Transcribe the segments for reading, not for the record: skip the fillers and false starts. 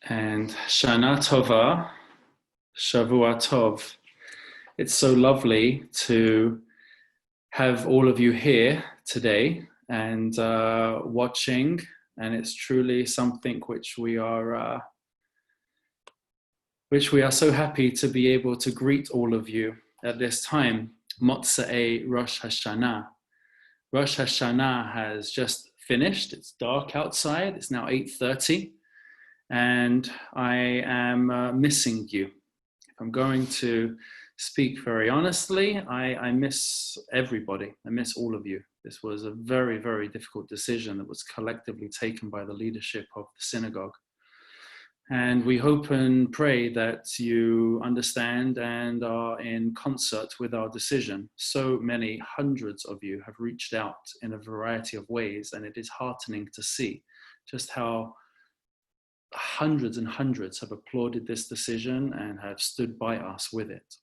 and Shana Tova, Shavua Tov. It's so lovely to have all of you here today and watching, and it's truly something which we are so happy to be able to greet all of you at this time. Motzei Rosh Hashanah. Rosh Hashanah has just finished. It's dark outside. It's now 8:30. And I am missing you. If I'm going to speak very honestly, I miss everybody. I miss all of you. This was a very, very difficult decision that was collectively taken by the leadership of the synagogue. And we hope and pray that you understand and are in concert with our decision. So many hundreds of you have reached out in a variety of ways, and it is heartening to see just how hundreds and hundreds have applauded this decision and have stood by us with it.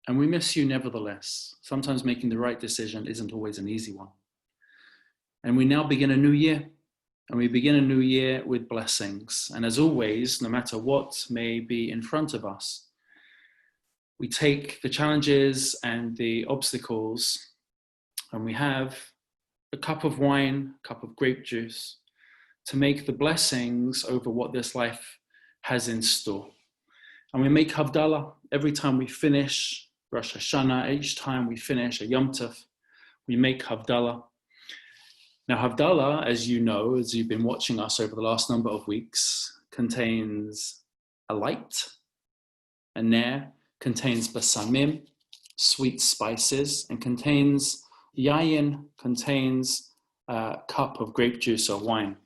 And we miss you nevertheless. Sometimes making the right decision isn't always an easy one. And we now begin a new year. And we begin a new year with blessings. And as always, no matter what may be in front of us, we take the challenges and the obstacles, and we have a cup of wine, a cup of grape juice, to make the blessings over what this life has in store. And we make Havdalah every time we finish Rosh Hashanah, each time we finish a Yom Tov, we make Havdalah. Now Havdalah, as you know, as you've been watching us over the last number of weeks, contains a light, a ner, contains basamim, sweet spices, and contains yayin, contains a cup of grape juice or wine.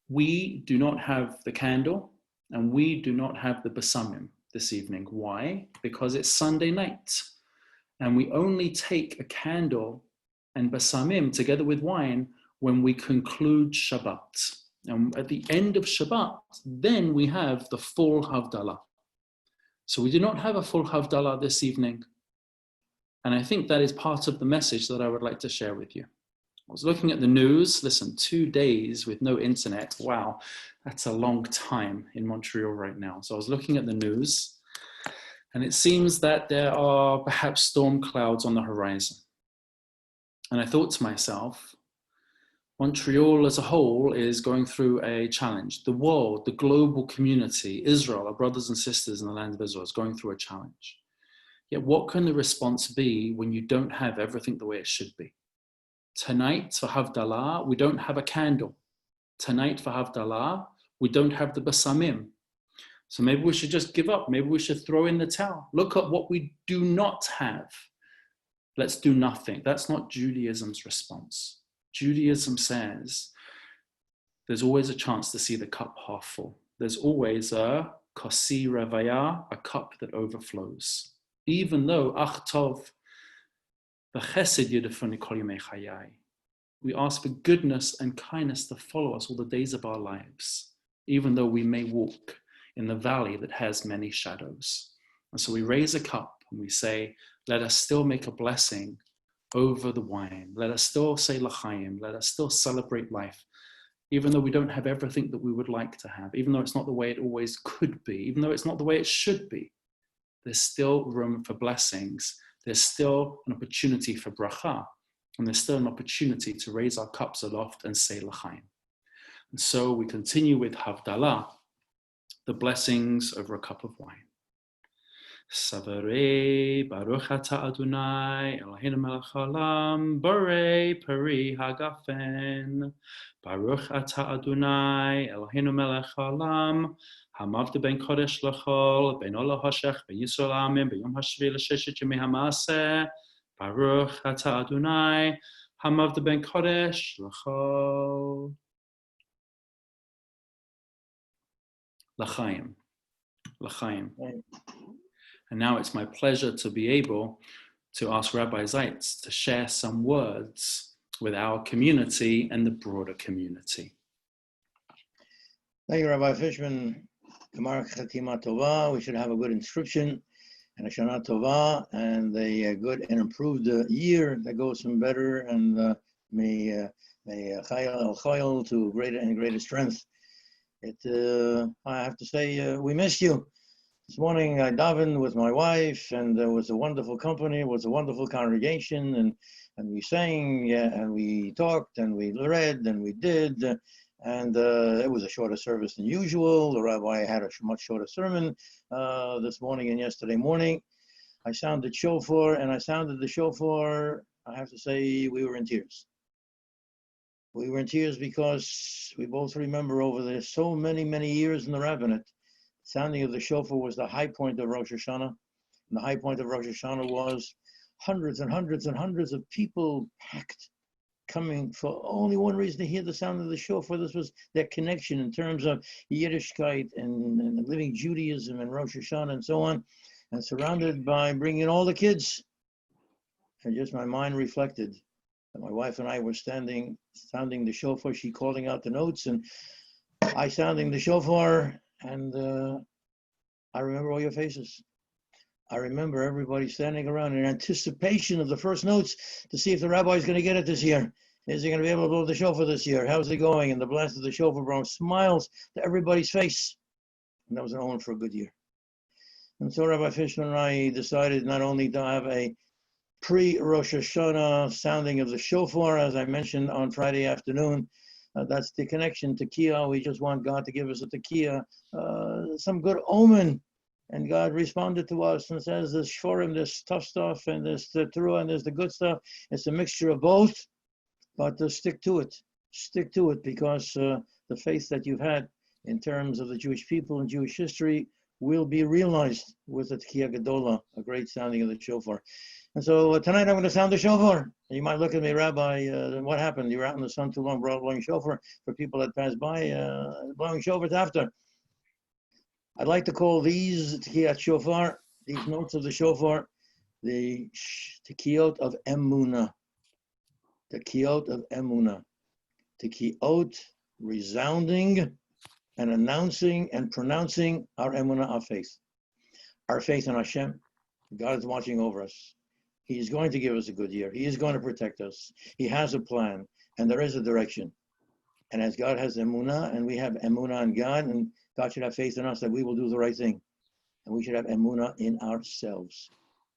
We do not have the candle and we do not have the basamim this evening. Why? Because it's Sunday night and we only take a candle and basamim together with wine when we conclude Shabbat. And at the end of Shabbat, then we have the full Havdalah. So we do not have a full Havdalah this evening. And I think that is part of the message that I would like to share with you. I was looking at the news, listen, 2 days with no internet. Wow, that's a long time in Montreal right now. So I was looking at the news, and it seems that there are perhaps storm clouds on the horizon. And I thought to myself, Montreal as a whole is going through a challenge. The world, the global community, Israel, our brothers and sisters in the land of Israel, is going through a challenge. Yet what can the response be when you don't have everything the way it should be? Tonight for Havdalah, we don't have a candle. Tonight for Havdalah, we don't have the basamim. So maybe we should just give up. Maybe we should throw in the towel. Look at what we do not have. Let's do nothing. That's not Judaism's response. Judaism says there's always a chance to see the cup half full. There's always a kosi revaya, a cup that overflows. Even though achtov, we ask for goodness and kindness to follow us all the days of our lives, even though we may walk in the valley that has many shadows. And so we raise a cup and we say, let us still make a blessing over the wine. Let us still say l'chaim. Let us still celebrate life, even though we don't have everything that we would like to have, even though it's not the way it always could be, even though it's not the way it should be. There's still room for blessings. There's still an opportunity for bracha, and there's still an opportunity to raise our cups aloft and say l'chaim. And so we continue with Havdalah, the blessings over a cup of wine. Savarei Baruch Atah Adonai Eloheinu melech haolam borei peri hagafen Baruch Atah Adonai Eloheinu melech haolam Hamavta ben kodesh l'chol ben olah hashech ben Yisrael amim b'yom hashvi l'sheshet yemei ha'maaseh Baruch Atah Adonai Hamavta ben kodesh l'chol. L'chaim, l'chaim. And now it's my pleasure to be able to ask Rabbi Zeitz to share some words with our community and the broader community. Thank you, Rabbi Fishman. Gemara Chatima Tova. We should have a good inscription and a Shana Tova and a good and improved year that goes from better and may May Chayil to greater and greater strength. I have to say, we missed you. This morning I davened with my wife, and there was a wonderful company, it was a wonderful congregation, and we sang, and we talked, and we read, and we did, and it was a shorter service than usual. The rabbi had a much shorter sermon this morning and yesterday morning. I sounded shofar, and I sounded the shofar. I have to say, we were in tears. We were in tears because we both remember over there so many years in the rabbinate, sounding of the shofar was the high point of Rosh Hashanah. And the high point of Rosh Hashanah was hundreds and hundreds and hundreds of people packed, coming for only one reason, to hear the sound of the shofar. This was their connection in terms of Yiddishkeit and living Judaism and Rosh Hashanah and so on, and surrounded by bringing all the kids. And just my mind reflected that my wife and I were sounding the shofar, she calling out the notes, and I sounding the shofar, and I remember all your faces. I remember everybody standing around in anticipation of the first notes to see if the rabbi is going to get it this year. Is he going to be able to blow the shofar this year? How's it going? And the blast of the shofar brought smiles to everybody's face. And that was an omen for a good year. And so Rabbi Fishman and I decided not only to have a pre-Rosh Hashanah sounding of the shofar, as I mentioned on Friday afternoon. That's the connection, Tekiyot. We just want God to give us a Tekiyot, some good omen. And God responded to us and says, there's shforim, there's tough stuff, and there's the teruah, and there's the good stuff. It's a mixture of both, but stick to it. Stick to it, because the faith that you've had in terms of the Jewish people and Jewish history will be realized with the Tekiyot Gedolah, a great sounding of the shofar. And so tonight I'm going to sound the shofar. You might look at me, Rabbi, what happened? You were out in the sun too long, blowing shofar. For people that pass by, blowing shofars after. I'd like to call these Tekiyot shofar, these notes of the shofar, the Tekiyot of Emunah. Tekiyot of Emunah. Tekiyot, resounding and announcing and pronouncing our Emunah, our faith. Our faith in Hashem. God is watching over us. He is going to give us a good year. He is going to protect us. He has a plan, and there is a direction. And as God has emunah, and we have emunah in God, and God should have faith in us that we will do the right thing. And we should have emunah in ourselves.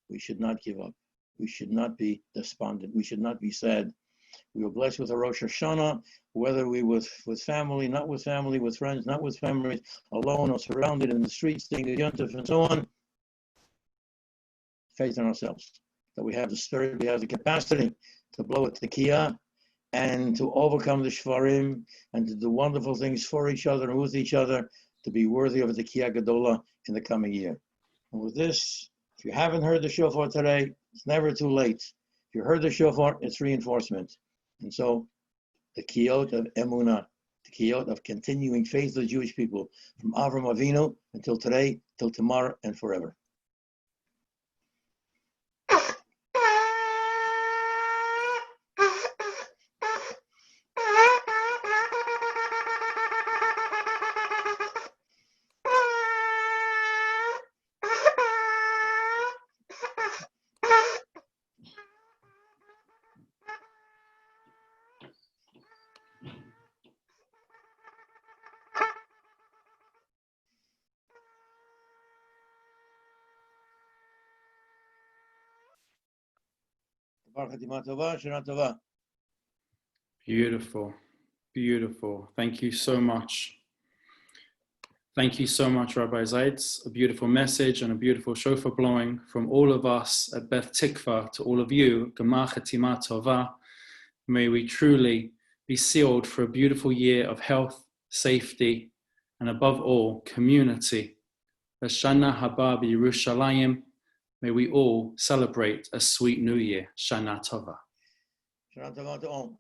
We should not give up. We should not be despondent. We should not be sad. We were blessed with a Rosh Hashanah, whether we were with family, not with family, with friends, not with families, alone or surrounded in the streets, singing Yontif and so on. Faith in ourselves. That we have the spirit, we have the capacity to blow a Tekiyah and to overcome the shvarim and to do wonderful things for each other and with each other, to be worthy of a Tekiyot Gedolah in the coming year. And with this, if you haven't heard the shofar today, it's never too late. If you heard the shofar, it's reinforcement. And so, the Tekiyot of Emunah, the Tekiyot of continuing faith of the Jewish people, from Avram Avinu until today, till tomorrow, and forever. Beautiful, beautiful. Thank you so much. Thank you so much, Rabbi Zaitz. A beautiful message and a beautiful shofar blowing from all of us at Beth Tikva to all of you. Gemar Chatima Tova. May we truly be sealed for a beautiful year of health, safety, and above all, community. Shana Haba B'Yerushalayim. May we all celebrate a sweet new year. Shana Tova. Shana Tova to all.